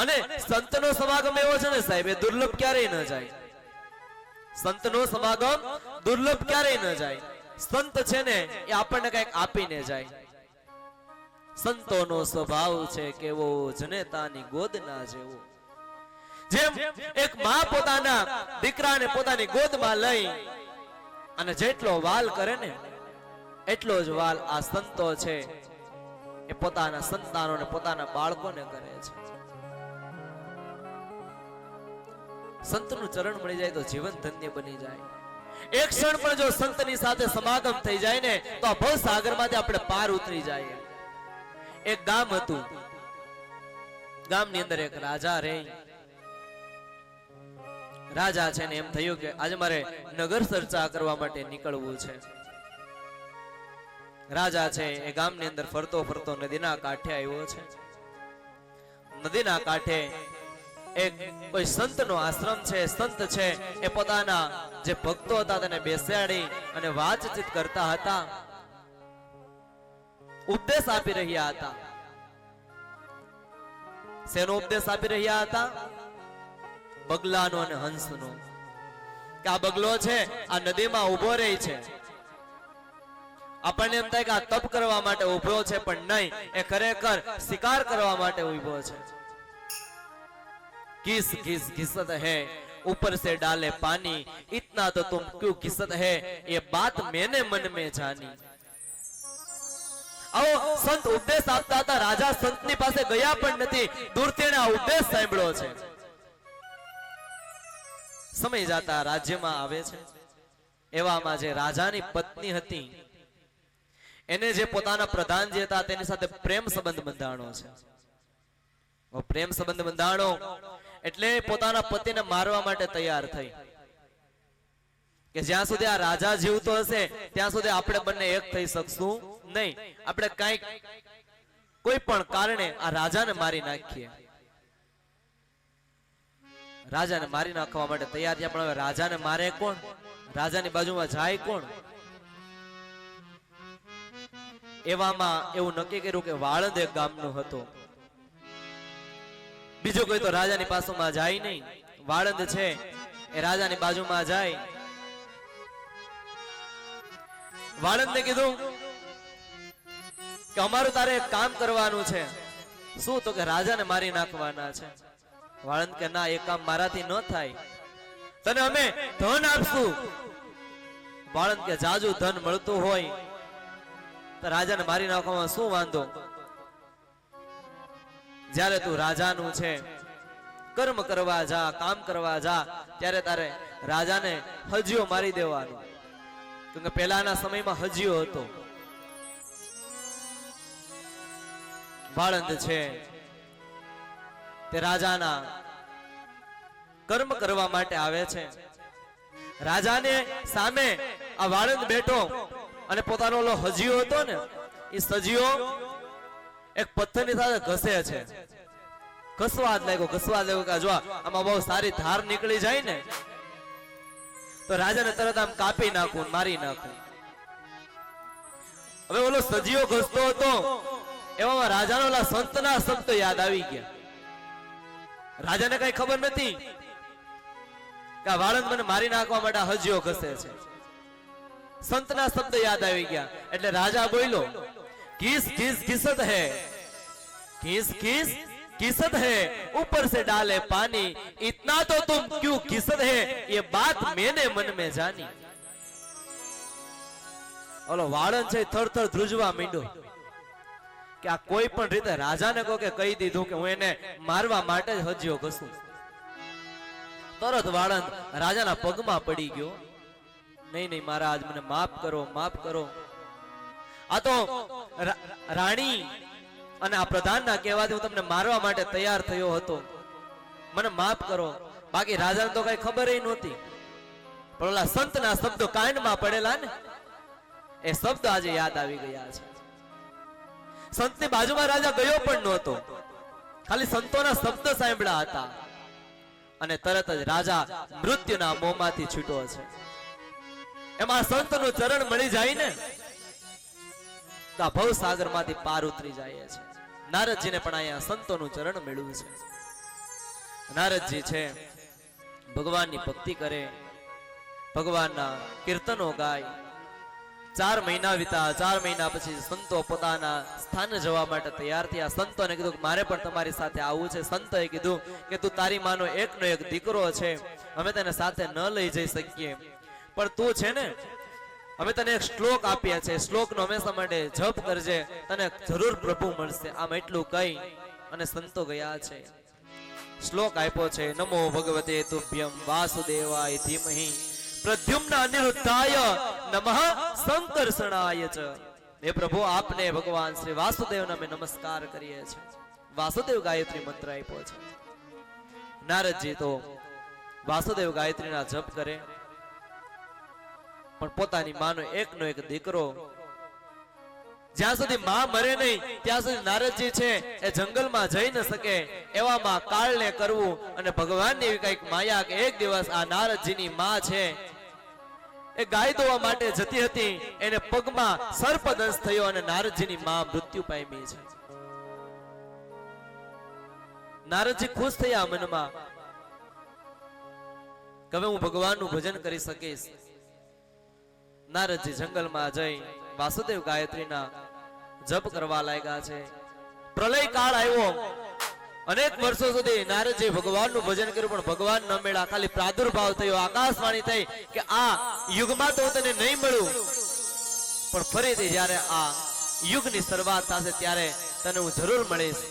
અને સંતનો સમાગમ એવો છે ને સાહેબ, એ દુર્લભ ક્યારેય ન જાય. સંતનો સમાગમ દુર્લભ ક્યારેય ન જાય. સંત છે ને એ આપણને કઈક આપીને જાય. સંતોનો સ્વભાવ છે કેવો જનેતાની ગોદના જેવો. જેમ એક માં પોતાના દીકરાને પોતાની ગોદમાં લઈ અને જેટલો વાલ કરે ને એટલો જ વાલ આ સંતો છે એ પોતાના સંતાનોને, પોતાના બાળકોને કરે છે. સંતનું ચરણ મળી જાય તો જીવન ધન્ય બની જાય. એક ક્ષણ પણ જો સંતની સાથે સમાગમ થઈ જાય ને તો આ ભવસાગરમાંથી આપણે પાર ઉતરી જાય. એક ગામ હતું. ગામની અંદર એક રાજા રહે. રાજા છે ને એમ થયું કે આજે મારે નગર ચર્ચા કરવા માટે નીકળવું છે. રાજા છે એ ગામની અંદર ફરતો ફરતો નદીના કાંઠે આવ્યો છે. નદીના કાંઠે એક કોઈ સંતનો આશ્રમ છે. સંત છે એ પોતાના જે ભક્તો હતા તેને બેસાડી અને વાતચીત કરતા હતા, ઉપદેશ આપી રહ્યા હતા. શેનો ઉપદેશ આપી રહ્યા હતા? બગલાનો અને હંસનો. કે આ બગલો છે આ નદીમાં ઉભો રહી છે. આપણને એમ થાય કે આ તપ કરવા માટે ઉભો છે, પણ નહીં, એ ખરેખર શિકાર કરવા માટે ઉભો છે. किस किस घिसत है ऊपर से डाले पानी, इतना तो तुम क्यों घिसत है ये बात मैंने मन में जानी. આવો સંત ઉપદેશ આપતા હતા. રાજા સંતની પાસે ગયા પણ નથી, દૂરથી આ ઉપદેશ સાંભળ્યો છે. સમય જાતા રાજ્યમાં આવે છે. એવામાં જે રાજાની પત્ની હતી એને જે પોતાના પ્રધાનજી હતા તેની સાથે પ્રેમ સંબંધ બંધાણો છે. પ્રેમ સંબંધ બંધાણો એટલે પોતાના પતિને મારવા માટે તૈયાર થઈ કે જ્યાં સુધી આ રાજા જીવતો હશે ત્યાં સુધી આપણે બંને એક થઈ શકશું નહીં. આપણે કઈક કોઈ પણ કારણે આ રાજાને મારી નાખીએ. રાજાને મારી નાખવા માટે તૈયાર થયા. પણ હવે રાજાને મારે કોણ? રાજાની બાજુમાં જાય કોણ? એવામાં એવું નક્કી કર્યું કે વાળંદ એક ગામનો હતો. બીજો કોઈ તો રાજાની પાસોમાં જાય નહીં. વાળંદ છે એ રાજાની બાજુમાં જાય. વાળંદને કીધું કે અમારું તારે એક કામ કરવાનું છે. શું? તો કે રાજાને મારી નાખવાના છે. વાળંદ કે ના, એ કામ મારાથી ન થાય, તને અમે ધન આપશું. વાળંદ કે જાજુ ધન મળતું હોય તો રાજાને મારી નાખવામાં શું વાંધો? જ્યારે તું રાજાનું છે કર્મ કરવા જા, કામ કરવા જા, ત્યારે તારે રાજાને હજીઓ મારી દેવાનું. કેમ કે પહેલાના સમયમાં હજીઓ હતો. વાળંદ છે તે રાજાના કર્મ કરવા માટે આવે છે. રાજાને સામે આ વાળંદ બેઠો અને પોતાનો ઓલો હજીઓ હતો ને એ સજીઓ એક પથ્થરની સાથે ઘસે છે. ઘસવા લાગ્યો કે જો આમાં બહુ સારી ધાર નીકળી જાય ને તો રાજાને તરત આમ કાપી નાખું, મારી નાખું. હવે ઓલો સજીઓ ઘસતો હતો એવામાં રાજાનો ઓલા સંતના શબ્દો યાદ આવી ગયા. રાજાને કઈ ખબર નથી કે આ વાળંદ મને મારી નાખવા માટે હજીઓ ઘસે છે. સંતના શબ્દ યાદ આવી ગયા એટલે રાજા બોલ્યો, किस किस किसत है, किस किस किसत है, ऊपर से डाले पानी, इतना तो तुम क्यों किसत है, ये बात मैंने मन में जानी. ઓલો વાળંદ છે થર થર ધ્રુજવા માંડ્યો કે આ કોઈ પણ રીતે રાજાને કહો કે કહી દીધું કે હું એને મારવા માટે જ હજીઓ ઘસું. તરત વાળંદ રાજાના પગમાં પડી ગયો, નહીં નહીં મહારાજ મને માફ કરો, માફ કરો. આ તો રાણી અને આ પ્રધાનના કહેવાથી હું તમને મારવા માટે તૈયાર થયો હતો, મને માફ કરો. બાકી રાજાને તો કઈ ખબર નહોતી, પણ ઓલા સંતના શબ્દો કાનમાં પડેલા ને એ શબ્દ આજે યાદ આવી ગયા છે. સંતની બાજુમાં રાજા ગયો પણ નહોતો, ખાલી સંતોના શબ્દ સાંભળ્યા હતા અને તરત જ રાજા મૃત્યુના મોંમાંથી છૂટો છે. એમાં સંતનું ચરણ મળી જાય ને તો આ ભવસાગર માંથી પાર ઉતરી જાય છે. નારદજીને પણ અહીંયા સંતોનું ચરણ મળ્યું છે. નારદજી છે ભગવાનની ભક્તિ કરે, ભગવાનના કીર્તનો ગાય. 4 મહિના વીતા, 4 મહિના પછી સંતો પોતાના સ્થાને જવા માટે તૈયાર થયા. સંતોને કીધું કે મારે પણ તમારી સાથે આવવું છે. સંતોએ કીધું કે તું તારી માનો એકનો એક દીકરો છે, અમે તને સાથે ન લઈ જઈ શકીએ, પણ તું છે ને અમે તને એક શ્લોક આપ્યા છે, શ્લોકનો હંમેશા માટે જપ કરજે, તને જરૂર પ્રભુ મળશે. આમ એટલું કહી અને સંતો ગયા છે. શ્લોક આપ્યો છે, નમો ભગવતે તુભ્યમ વાસુદેવાય ધીમહિ પ્રદ્યુમ્ન અનિરુદ્ધાય નમઃ સંકર્ષણાય ચ. હે પ્રભુ આપને ભગવાન શ્રી વાસુદેવને અમે નમસ્કાર કરીએ છીએ. વાસુદેવ ગાયત્રી મંત્ર આપ્યો છે. નારદજી તો વાસુદેવ ગાયત્રીના જપ કરે, પણ પોતાની માનો એકનો એક દીકરો, જ્યાં સુધી માં મરે નહીં ત્યાં સુધી નારદજી છે એ જંગલમાં જઈ ન શકે. એવામાં કાળને કરવું અને ભગવાનની એવી કઈક માયા કે એક દિવસ આ નારદજીની માં છે એ ગાય દોવા માટે જતી હતી, એને પગમાં સર્પદંશ થયો અને નારદજીની માં મૃત્યુ પામી છે. નારદજી ખુશ થયા મનમાં કે હવે હું ભગવાનનું ભજન કરી શકીશ. નારદજી જંગલમાં જઈ વાસુદેવ ગાયત્રીના જપ કરવા લાગ્યા છે. પ્રલય કાળ આવ્યો, અનેક વર્ષો સુધી નારદજી ભગવાનનું ભજન કર્યું પણ ભગવાન ન મળ્યા. ખાલી પ્રાદુર્ભાવ થયો, આકાશવાણી થઈ કે આ યુગમાં તો તને નહીં મળું, પણ ફરીથી જ્યારે આ યુગની શરૂઆત થશે ત્યારે તને હું જરૂર મળીશ.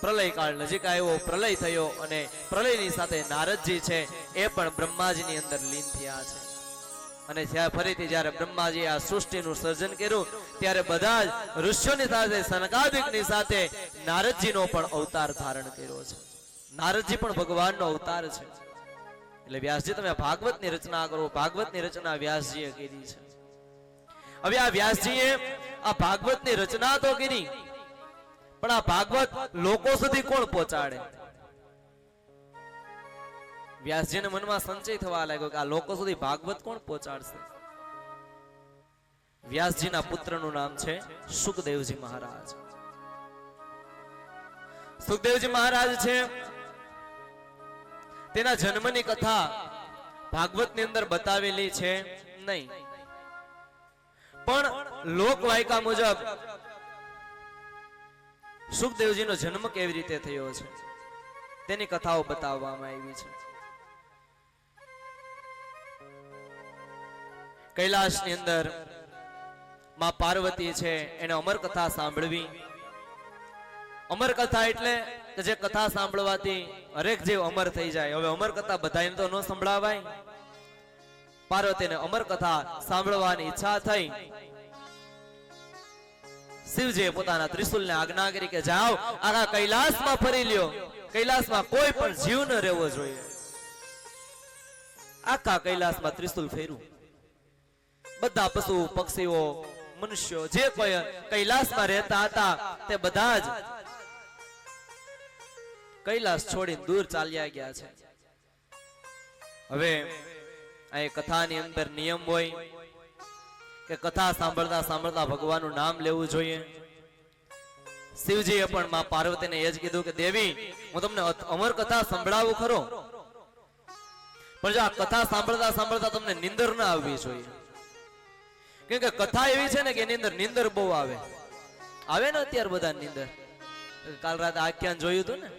પ્રલય કાળ નજીક આવ્યો, પ્રલય થયો અને પ્રલયની સાથે નારદજી છે એ પણ બ્રહ્માજીની અંદર લીન થયા છે. અને ફરીથી જ્યારે બ્રહ્માજી આ સૃષ્ટિનું સર્જન કર્યું ત્યારે બધા જ ઋષિઓની સાથે સનકાદિકની સાથે નારદજીનો પણ અવતાર ધારણ કર્યો છે. નારદજી પણ ભગવાનનો અવતાર છે. એટલે વ્યાસજી તમે ભાગવતની રચના કરો, ભાગવતની રચના વ્યાસજીએ કરી છે. હવે આ વ્યાસજીએ આ ભાગવતની રચના તો કરી, પણ આ ભાગવત લોકો સુધી કોણ પહોંચાડે? વ્યાસજીના મનમાં સંચય થવા લાગ્યો કે આ લોકો સુધી ભાગવત કોણ પહોંચાડશે? વ્યાસજીના પુત્રનું નામ છે સુખદેવજી મહારાજ. સુખદેવજી મહારાજ છે તેના જન્મની કથા ભાગવતની અંદર બતાવેલી છે નહીં, પણ લોકવાયકા મુજબ સુખદેવજીનો જન્મ કેવી રીતે થયો છે તેની કથાઓ બતાવવામાં આવી છે. કૈલાસની અંદર માં પાર્વતી છે એને અમર કથા સાંભળવી. અમર કથા એટલે જે કથા સાંભળવાથી હરેક જીવ અમર થઈ જાય. હવે અમર કથા બધાને તો ન સંભળાવાય. પાર્વતીને અમર કથા સાંભળવાની ઈચ્છા થઈ. શિવજીએ પોતાના ત્રિશુલને આજ્ઞા કરી કે જાઓ આખા કૈલાસમાં ફરી લ્યો, કૈલાસમાં કોઈ પણ જીવ ન રહેવો જોઈએ. આખા કૈલાસમાં ત્રિશુલ ફેર્યું. બધા પશુ પક્ષીઓ મનુષ્યો જે કોઈ કૈલાસમાં રહેતા હતા તે બધા જ કૈલાસ છોડીને દૂર ચાલ્યા ગયા છે. હવે આ કથાની અંદર નિયમ હોય કે કથા સાંભળતા સાંભળતા ભગવાનનું નામ લેવું જોઈએ. શિવજીએ પણ માં પાર્વતીને એ જ કીધું કે દેવી હું તમને અમર કથા સંભળાવું ખરો, પણ જો આ કથા સાંભળતા સાંભળતા તમને નિંદર ના આવવી જોઈએ. કેમ કે કથા એવી છે ને કે એની અંદર નિંદર બહુ આવે ને અત્યારે બધા નિંદર. કાલ રાતે આખ્યાન જોયું હતું ને,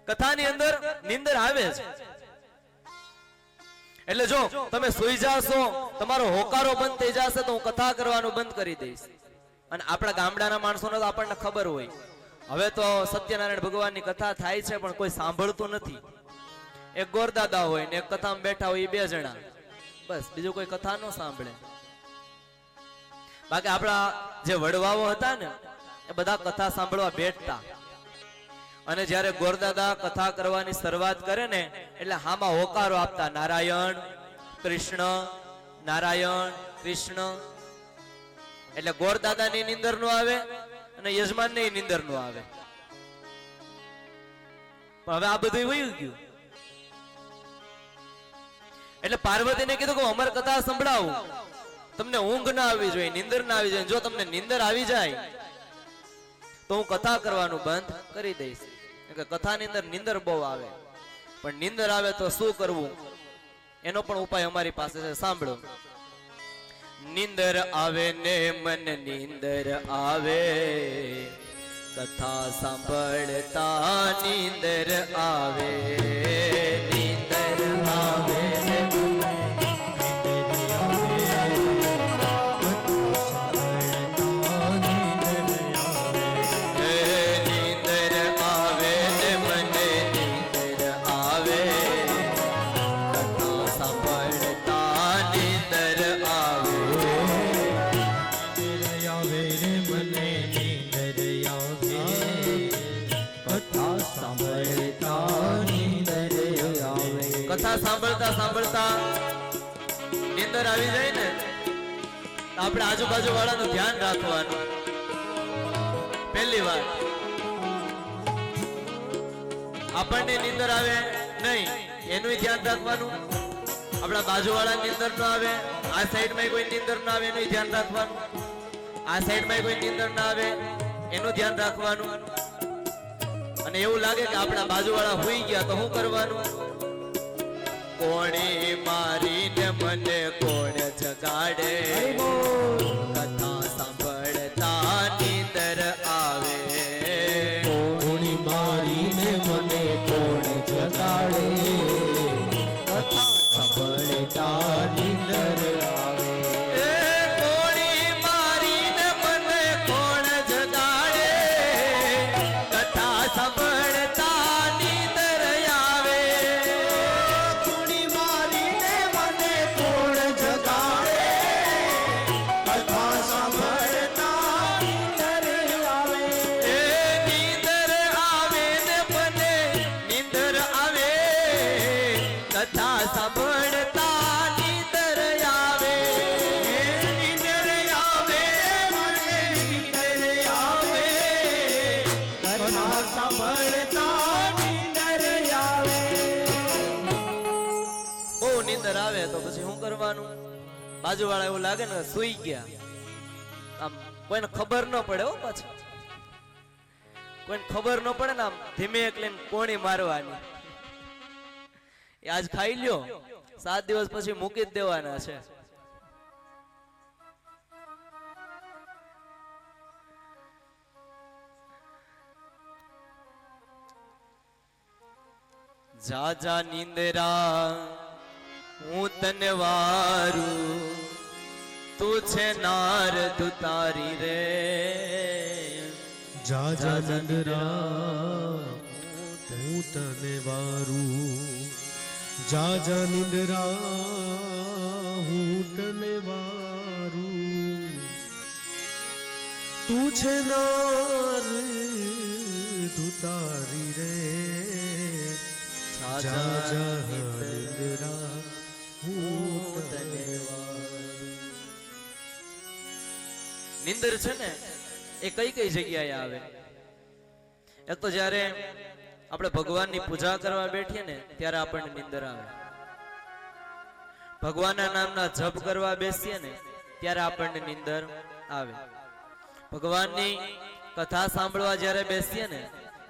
કથાની અંદર નિંદર આવે છે. એટલે જો તમે સુઈ જાશો, તમારો હોકારો બંધ થઈ જશે તો હું કથા કરવાનું બંધ કરી દઈશ. અને આપણા ગામડાના માણસોને તો આપણને ખબર હોય, હવે તો સત્યનારાયણ ભગવાનની કથા થાય છે પણ કોઈ સાંભળતું નથી. એક ગોરદાદા હોય ને એક કથામાં બેઠા હોય, એ 2 જણા બસ, બીજું કોઈ કથા ન સાંભળે. બાકી આપણા જે વડવાઓ હતા ને એ બધા કથા સાંભળવા બેઠતા. અને જ્યારે ગોરદાદા કથા કરવાની શરૂઆત કરે ને એટલે હામાં હોકારો આપતા, નારાયણ કૃષ્ણ નારાયણ કૃષ્ણ. એટલે ગોરદાદાની નિંદર નો આવે અને યજમાનની નિંદર નો આવે. પણ હવે આ બધું વયું ગયું. એટલે પાર્વતીને કીધું કે અમર કથા સંભળાવું, તમને ઊંઘ ના આવવી જોઈએ, નિંદર ના આવી જોઈએ. જો તમને નિંદર આવી જાય તો હું કથા કરવાનું બંધ કરી દઈશ. કે કથાની અંદર નિંદર બહુ આવે, પણ નિંદર આવે તો શું કરવું એનો પણ ઉપાય અમારી પાસે છે, સાંભળો. નિંદર આવે ને મન નિંદર આવે, કથા સાંભળતા નિંદર આવે. નિંદર આવે ને કથા સાંભળતા સાંભળતા નિંદર આવી જાય ને તો આપણે આજુબાજુ વાળાનું ધ્યાન રાખવાનું. પહેલી વાત, આપણને નિંદર આવે નહીં એનું ધ્યાન રાખવાનું. આપણા બાજુવાળા નિંદર ન આવે, આ સાઈડમાં કોઈ નિંદર ન આવે એનું ધ્યાન રાખવાનું. આ સાઈડમાં કોઈ નિંદર ન આવે એનું ધ્યાન રાખવાનું. અને એવું લાગે કે આપણા બાજુવાળા હોઈ ગયા તો શું કરવાનું? કોણે મારીને મને કોણ જગાડે, કથા સાંભળતા નિંદર આવે. કોણ મારીને મને કોણ જગાડે, કથા સાંભળતા નિંદર આવે. કોણી મારીને મને કોણ જગાડે, કથા સાંભળતા નિંદર આવે. કોણ મારીને મને કોણ જગાડે, કથા સાંભળતા નિંદર આવે. નિંદર આવે ને મને નિંદર આવે, કથા સાંભળતા નિંદર આવે. નિંદર આવે મને નિંદર આવે, કથા સાંભળતા નિંદર આવે. બહુ નિંદર આવે તો પછી શું કરવાનું? બાજુવાળા એવું લાગે ને સુઈ ગયા, આમ કોઈને ખબર ન પડે. હો પાછું કોઈને ખબર ન પડે ને આમ ધીમે લઈને કોણી મારવાની. એ આજ ખાઈ લ્યો, 7 દિવસ પછી મૂકી જ દેવાના છે. જા જા નિંદરા હું તને વારું, તું છે નારદ તારી રે. જા જા નિંદરા હું તને વારું, જા જા નિંદરા હું તને વારું. તું છે નારદ તારી રે, જા જા નિંદરા હું તને વારું. નિંદર છે ને એ કઈ કઈ જગ્યાએ આવે? એક તો જ્યારે આપણે ભગવાનની પૂજા કરવા બેઠીએ ને ત્યારે આપણને નિંદર આવે. ભગવાનના નામના જપ કરવા બેસીએ ને ત્યારે આપણને નિંદર આવે. ભગવાનની કથા સાંભળવા જ્યારે બેસીએ ને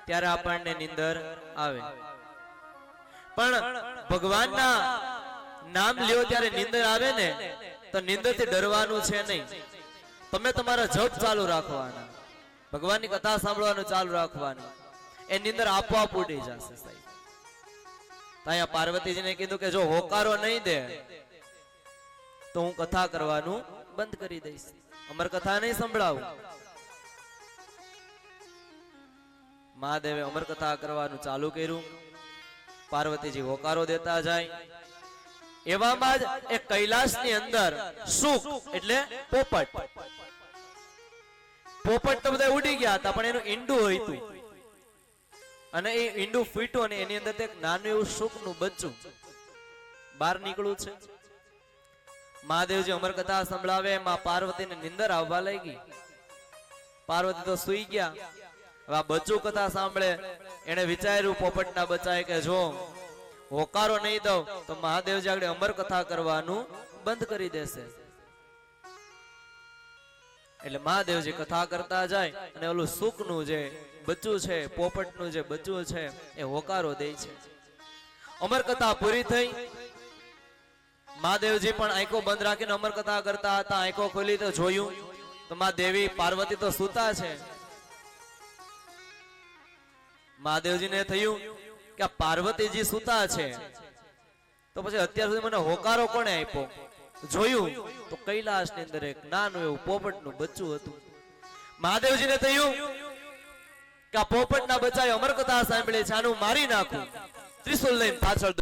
ત્યારે આપણને નિંદર આવે. પણ ભગવાનના નામ લ્યો ત્યારે નિંદર આવે ને તો નિંદરથી ડરવાનું છે નહીં. તમે તમારા જપ ચાલુ રાખવાના, ભગવાનની કથા સાંભળવાનું ચાલુ રાખવાનું, એ નિંદર આપોઆપ ઉડી જશે સાહેબ. તો અહીંયા પાર્વતીજીને કીધું કે જો હોકારો નહીં દે તો હું કથા કરવાનું બંધ કરી દઈશ, અમર કથા નહીં સંભળાવું. મહાદેવે અમર કથા કરવાનું ચાલુ કર્યું. પાર્વતીજી હોકારો દેતા જાય. એવામાં જ એક કૈલાસની અંદર સુખ એટલે પોપટ, પોપટ તો બધા ઉડી ગયા હતા પણ એનું ઈંડું હતું અને એ ઈંડું ફૂટ્યું અને એની અંદર એક નાનું એવું સુખનું બચ્ચું બહાર નીકળ્યું છે. મહાદેવજી અમર કથા સંભળાવે, માં પાર્વતીને નિંદર આવવા લાગી. પાર્વતી તો સુઈ ગયા. હવે આ બચ્ચું કથા સાંભળે, એને વિચાર્યું પોપટના બચ્ચાએ કે જો હોકારો નહીં દઉં તો મહાદેવજી આગળ અમર કથા કરવાનું બંધ કરી દેશે. એટલે મહાદેવજી કથા કરતા જાય અને ઓલું સુખનું જે બચ્ચું છે, પોપટનું જે બચ્ચું છે એ હોકારો દે છે. અમર કથા પૂરી થઈ. મહાદેવજી પણ આંખો બંધ રાખીને અમર કથા કરતા હતા. આંખો ખોલી તો જોયું તો માં દેવી પાર્વતી તો સૂતા છે. મહાદેવજીને થયું કે આ પાર્વતીજી સૂતા છે તો પછી અત્યાર સુધી મને હોકારો કોણે આપ્યો? જોયું તો કૈલાસની અંદર એક નાનું એવું પોપટનું બચ્ચું હતું. મહાદેવજીને થયું કે આ પોપટના બચ્ચાએ અમર કથા સાંભળી છે, આનું મારી નાખું. ત્રિશુલ લઈને પાછળ